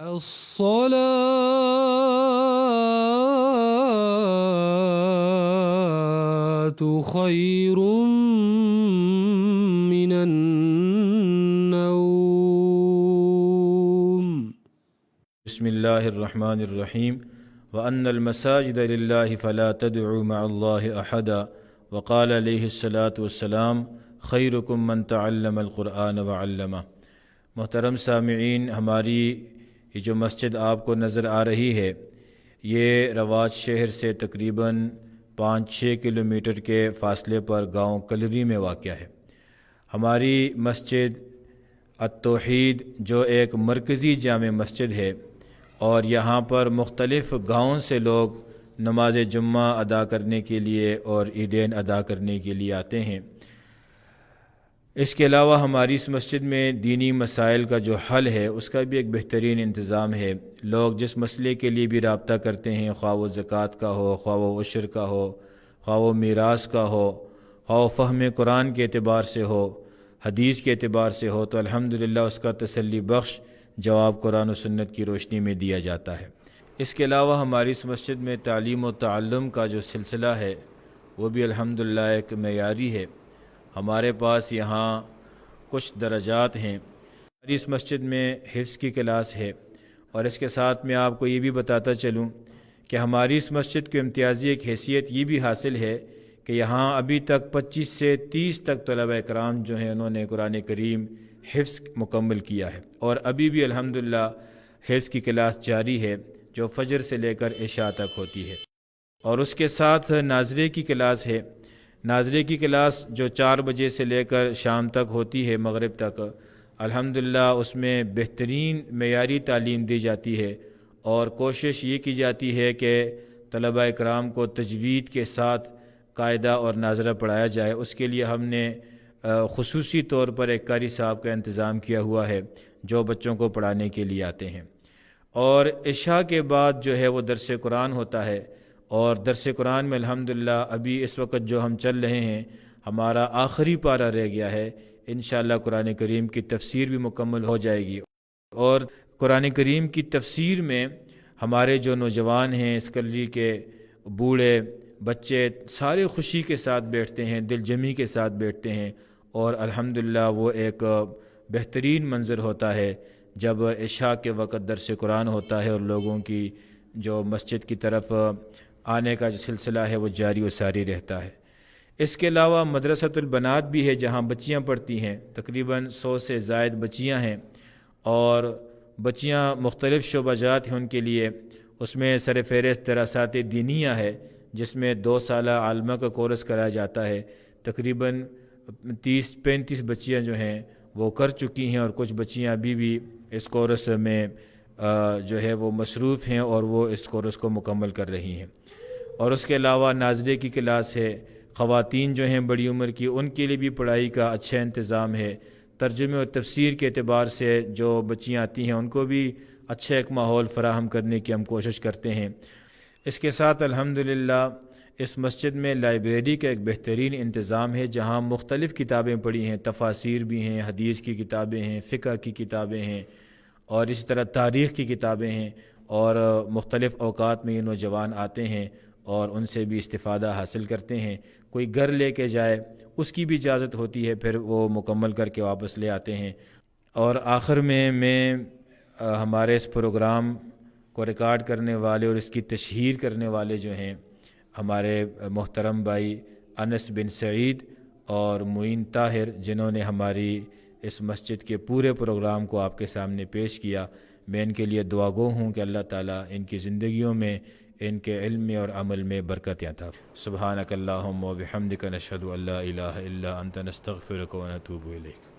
الصلاة خير من النوم. بسم اللہ الرحمن الرحیم وَأَنَّ الْمَسَاجِدَ لِلَّهِ فَلَا تَدْعُوا مَعَ اللَّهِ أَحَدًا وقال علیہ الصلاۃ والسلام خیرکم من تعلم القرآن وعلمہ۔ محترم سامعین، ہماری یہ جو مسجد آپ کو نظر آ رہی ہے یہ رواج شہر سے تقریباً 5-6 کلومیٹر کے فاصلے پر گاؤں کلری میں واقع ہے۔ ہماری مسجد التوحید جو ایک مرکزی جامع مسجد ہے اور یہاں پر مختلف گاؤں سے لوگ نماز جمعہ ادا کرنے کے لیے اور عیدین ادا کرنے کے لیے آتے ہیں۔ اس کے علاوہ ہماری اس مسجد میں دینی مسائل کا جو حل ہے اس کا بھی ایک بہترین انتظام ہے۔ لوگ جس مسئلے کے لیے بھی رابطہ کرتے ہیں، خواہ وہ زکوٰۃ کا ہو، خواہ وہ عشر کا ہو، خواہ وہ میراث کا ہو، خواہ وہ فہم قرآن کے اعتبار سے ہو، حدیث کے اعتبار سے ہو، تو الحمدللہ اس کا تسلی بخش جواب قرآن و سنت کی روشنی میں دیا جاتا ہے۔ اس کے علاوہ ہماری اس مسجد میں تعلیم و تعلم کا جو سلسلہ ہے وہ بھی الحمدللہ ایک معیاری ہے۔ ہمارے پاس یہاں کچھ درجات ہیں۔ ہماری اس مسجد میں حفظ کی کلاس ہے، اور اس کے ساتھ میں آپ کو یہ بھی بتاتا چلوں کہ ہماری اس مسجد کی امتیازی ایک حیثیت یہ بھی حاصل ہے کہ یہاں ابھی تک 25 سے 30 تک طلبہ کرام جو ہیں انہوں نے قرآن کریم حفظ مکمل کیا ہے، اور ابھی بھی الحمدللہ حفظ کی کلاس جاری ہے جو فجر سے لے کر عشاء تک ہوتی ہے۔ اور اس کے ساتھ ناظرے کی کلاس ہے۔ ناظرے کی کلاس جو 4 بجے سے لے کر شام تک ہوتی ہے، مغرب تک، الحمدللہ اس میں بہترین معیاری تعلیم دی جاتی ہے، اور کوشش یہ کی جاتی ہے کہ طلبہ اکرام کو تجوید کے ساتھ قاعدہ اور ناظرہ پڑھایا جائے۔ اس کے لیے ہم نے خصوصی طور پر ایک قاری صاحب کا انتظام کیا ہوا ہے جو بچوں کو پڑھانے کے لیے آتے ہیں۔ اور عشاء کے بعد جو ہے وہ درس قرآن ہوتا ہے، اور درس قرآن میں الحمدللہ ابھی اس وقت جو ہم چل رہے ہیں ہمارا آخری پارہ رہ گیا ہے۔ انشاءاللہ قرآن کریم کی تفسیر بھی مکمل ہو جائے گی، اور قرآن کریم کی تفسیر میں ہمارے جو نوجوان ہیں، اسکلری کے بوڑھے بچے سارے خوشی کے ساتھ بیٹھتے ہیں، دل جمی کے ساتھ بیٹھتے ہیں، اور الحمدللہ وہ ایک بہترین منظر ہوتا ہے جب عشاء کے وقت درس قرآن ہوتا ہے اور لوگوں کی جو مسجد کی طرف آنے کا جو سلسلہ ہے وہ جاری و ساری رہتا ہے۔ اس کے علاوہ مدرسۃ البنات بھی ہے جہاں بچیاں پڑھتی ہیں، تقریباً 100 سے زائد بچیاں ہیں، اور بچیاں مختلف شعبہ جات ہیں ان کے لیے۔ اس میں سرفہرست دراسات دینیہ ہے جس میں 2 سالہ عالمہ کا کورس کرایا جاتا ہے۔ تقریباً 30-35 بچیاں جو ہیں وہ کر چکی ہیں، اور کچھ بچیاں ابھی بھی اس کورس میں جو ہے وہ مصروف ہیں اور وہ اس کورس کو مکمل کر رہی ہیں۔ اور اس کے علاوہ ناظرے کی کلاس ہے۔ خواتین جو ہیں بڑی عمر کی، ان کے لیے بھی پڑھائی کا اچھا انتظام ہے۔ ترجمے اور تفسیر کے اعتبار سے جو بچیاں آتی ہیں ان کو بھی اچھا ایک ماحول فراہم کرنے کی ہم کوشش کرتے ہیں۔ اس کے ساتھ الحمدللہ اس مسجد میں لائبریری کا ایک بہترین انتظام ہے جہاں مختلف کتابیں پڑھی ہیں، تفاسیر بھی ہیں، حدیث کی کتابیں ہیں، فقہ کی کتابیں ہیں، اور اسی طرح تاریخ کی کتابیں ہیں، اور مختلف اوقات میں یہ نوجوان آتے ہیں اور ان سے بھی استفادہ حاصل کرتے ہیں۔ کوئی گھر لے کے جائے اس کی بھی اجازت ہوتی ہے، پھر وہ مکمل کر کے واپس لے آتے ہیں۔ اور آخر میں ہمارے اس پروگرام کو ریکارڈ کرنے والے اور اس کی تشہیر کرنے والے جو ہیں ہمارے محترم بھائی انس بن سعید اور معین طاہر، جنہوں نے ہماری اس مسجد کے پورے پروگرام کو آپ کے سامنے پیش کیا، میں ان کے لیے دعا گو ہوں کہ اللہ تعالیٰ ان کی زندگیوں میں، ان کے علم میں اور عمل میں برکت عطا۔ سبحانک اللہم و بحمدک نشہد ان لا الہ الا انت نستغفرک و نتوب الیک۔